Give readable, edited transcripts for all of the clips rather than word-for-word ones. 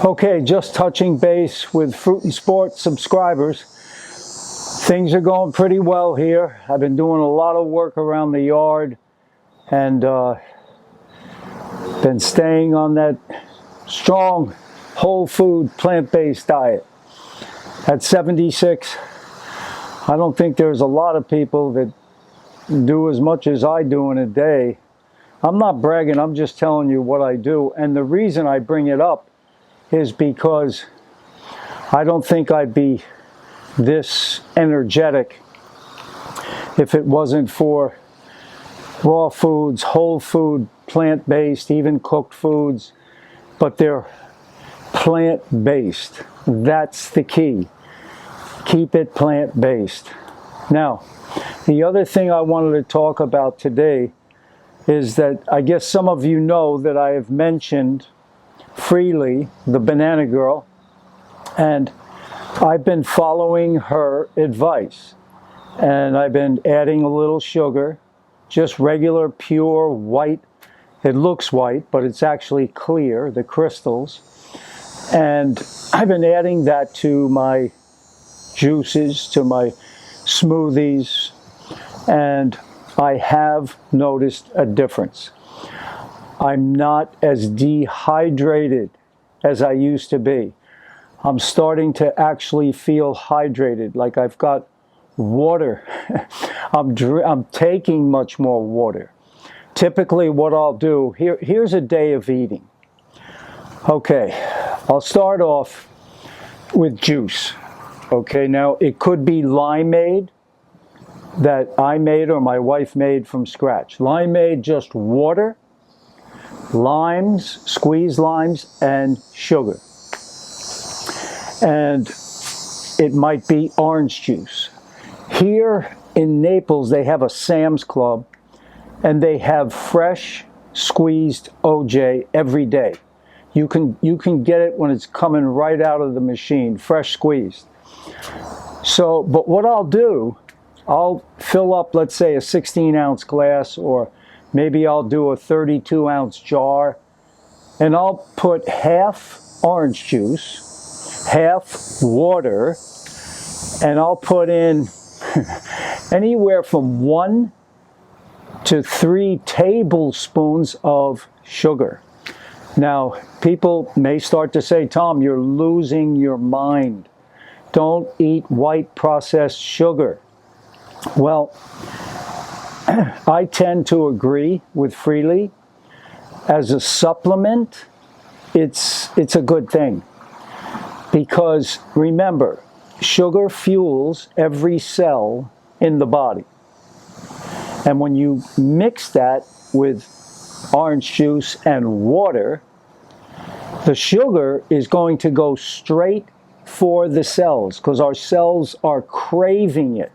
Okay, just touching base with Fruit and Sport subscribers. Things are going pretty well here. I've been doing a lot of work around the yard and been staying on that strong whole food plant-based diet. At 76, I don't think there's a lot of people that do as much as I do in a day. I'm not bragging, I'm just telling you what I do. And the reason I bring it up is because I don't think I'd be this energetic if it wasn't for raw foods, whole food, plant-based, even cooked foods, but they're plant-based. That's the key. Keep it plant-based. Now, the other thing I wanted to talk about today is that I guess some of you know that I have mentioned Freely, the banana girl, and I've been following her advice, and I've been adding a little sugar, just regular pure white. It looks white, but it's actually clear, the crystals, and I've been adding that to my juices, to my smoothies, and I have noticed a difference. I'm not as dehydrated as I used to be. I'm starting to actually feel hydrated, like I've got water. I'm taking much more water. Typically what I'll do, here's a day of eating. Okay, I'll start off with juice. Okay, now it could be limeade that I made or my wife made from scratch. Limeade, just water, limes, squeezed limes, and sugar. And it might be orange juice. Here in Naples, they have a Sam's Club, and they have fresh squeezed OJ every day. You can get it when it's coming right out of the machine, fresh squeezed. So, but what I'll do, I'll fill up, let's say, a 16-ounce glass, or maybe I'll do a 32-ounce jar, and I'll put half orange juice, half water, and I'll put in anywhere from 1 to 3 tablespoons of sugar. Now, people may start to say, Tom, you're losing your mind. Don't eat white processed sugar. Well, I tend to agree with Freely. As a supplement, it's a good thing. Because remember, sugar fuels every cell in the body. And when you mix that with orange juice and water, the sugar is going to go straight for the cells, because our cells are craving it.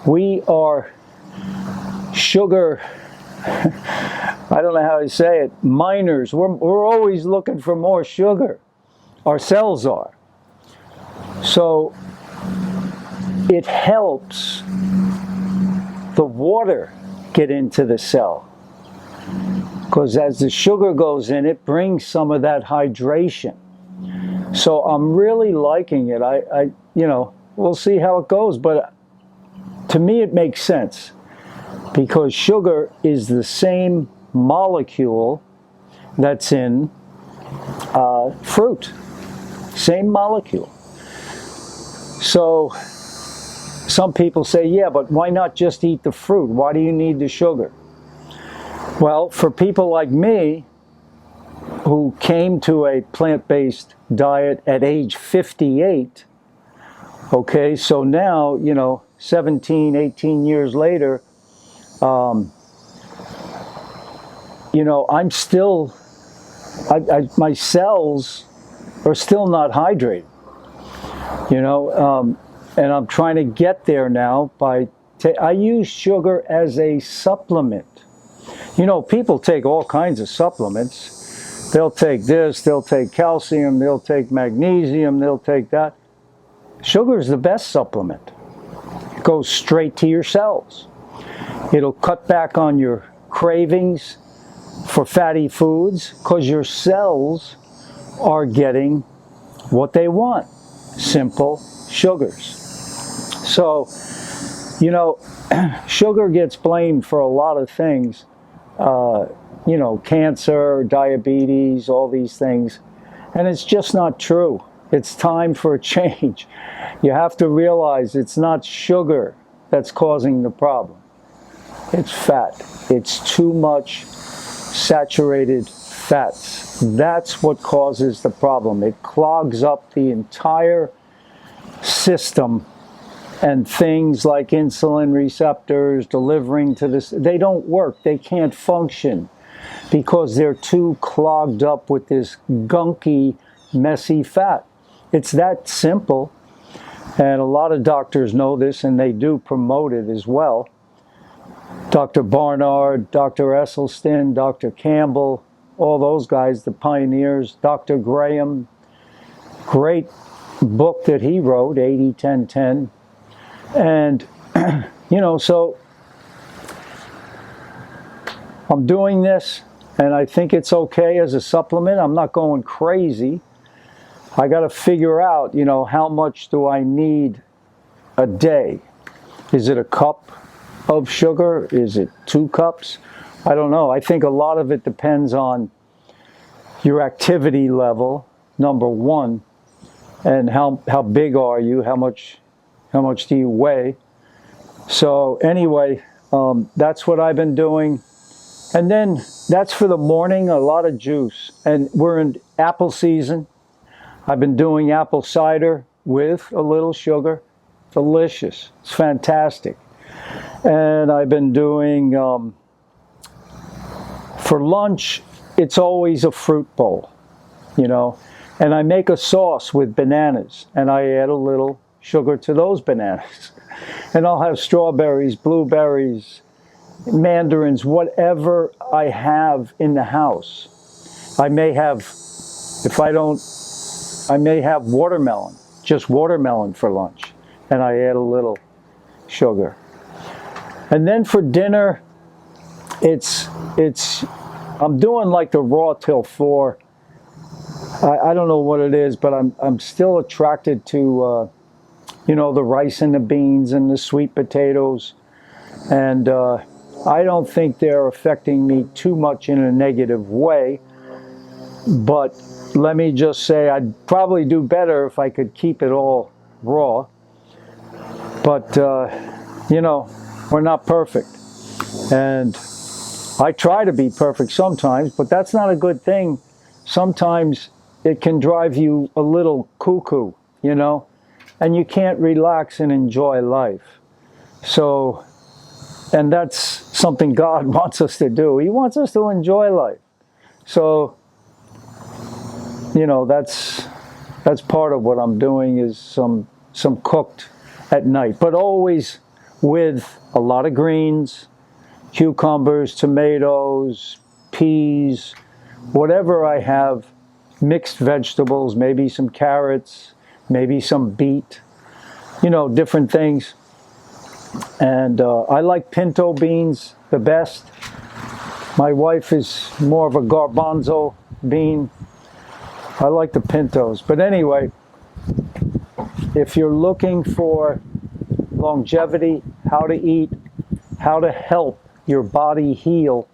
We are sugar, I don't know how to say it, miners. We're always looking for more sugar. Our cells are. So it helps the water get into the cell, because as the sugar goes in, it brings some of that hydration. So I'm really liking it. I we'll see how it goes, but to me it makes sense, because sugar is the same molecule that's in fruit. Same molecule. So some people say, yeah, but why not just eat the fruit? Why do you need the sugar? Well, for people like me, who came to a plant-based diet at age 58, okay, so now, 17, 18 years later, I'm still, my cells are still not hydrated, and I'm trying to get there now by, I use sugar as a supplement. People take all kinds of supplements. They'll take this, they'll take calcium, they'll take magnesium, they'll take that. Sugar is the best supplement. It goes straight to your cells. It'll cut back on your cravings for fatty foods, because your cells are getting what they want, simple sugars. So, you know, sugar gets blamed for a lot of things, you know, cancer, diabetes, all these things, and it's just not true. It's time for a change. You have to realize it's not sugar that's causing the problem. It's fat. It's too much saturated fats. That's what causes the problem. It clogs up the entire system, and things like insulin receptors delivering to this, they don't work. They can't function because they're too clogged up with this gunky, messy fat. It's that simple. And a lot of doctors know this, and they do promote it as well. Dr. Barnard, Dr. Esselstyn, Dr. Campbell, all those guys, the pioneers, Dr. Graham, great book that he wrote, 80-10-10. And, you know, so I'm doing this, and I think it's okay as a supplement. I'm not going crazy. I got to figure out, you know, how much do I need a day? Is it a cup of sugar? Is it 2 cups? I don't know. I think a lot of it depends on your activity level, number one, and how big are you? How much do you weigh? So anyway, that's what I've been doing. And then that's for the morning, a lot of juice. And we're in apple season. I've been doing apple cider with a little sugar. Delicious. It's fantastic. And I've been doing, for lunch, it's always a fruit bowl, you know. And I make a sauce with bananas, and I add a little sugar to those bananas. And I'll have strawberries, blueberries, mandarins, whatever I have in the house. I may have, I may have watermelon, just watermelon for lunch, and I add a little sugar. And then for dinner, I'm doing like the raw till 4. I don't know what it is, but I'm still attracted to, you know, the rice and the beans and the sweet potatoes. And I don't think they're affecting me too much in a negative way. But let me just say, I'd probably do better if I could keep it all raw. But, you know, we're not perfect. And I try to be perfect sometimes, but that's not a good thing. Sometimes it can drive you a little cuckoo, you know, and you can't relax and enjoy life. So, and that's something God wants us to do. He wants us to enjoy life. So, you know, that's part of what I'm doing, is some cooked at night, but always with a lot of greens, cucumbers, tomatoes, peas, whatever I have, mixed vegetables, maybe some carrots, maybe some beet, you know, different things. And I like pinto beans the best. My wife is more of a garbanzo bean. I like the pintos. But anyway, if you're looking for longevity, how to eat, how to help your body heal,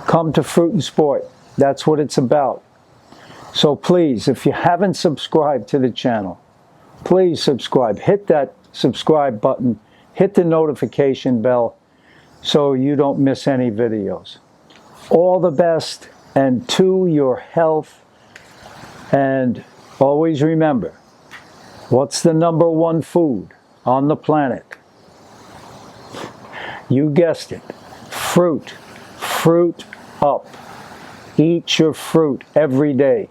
come to Fruit and Sport. That's what it's about. So please, if you haven't subscribed to the channel, please subscribe. Hit that subscribe button. Hit the notification bell so you don't miss any videos. All the best, and to your health. And always remember, what's the #1 food on the planet? You guessed it. Fruit. Fruit up. Eat your fruit every day,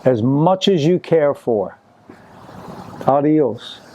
as much as you care for. Adios.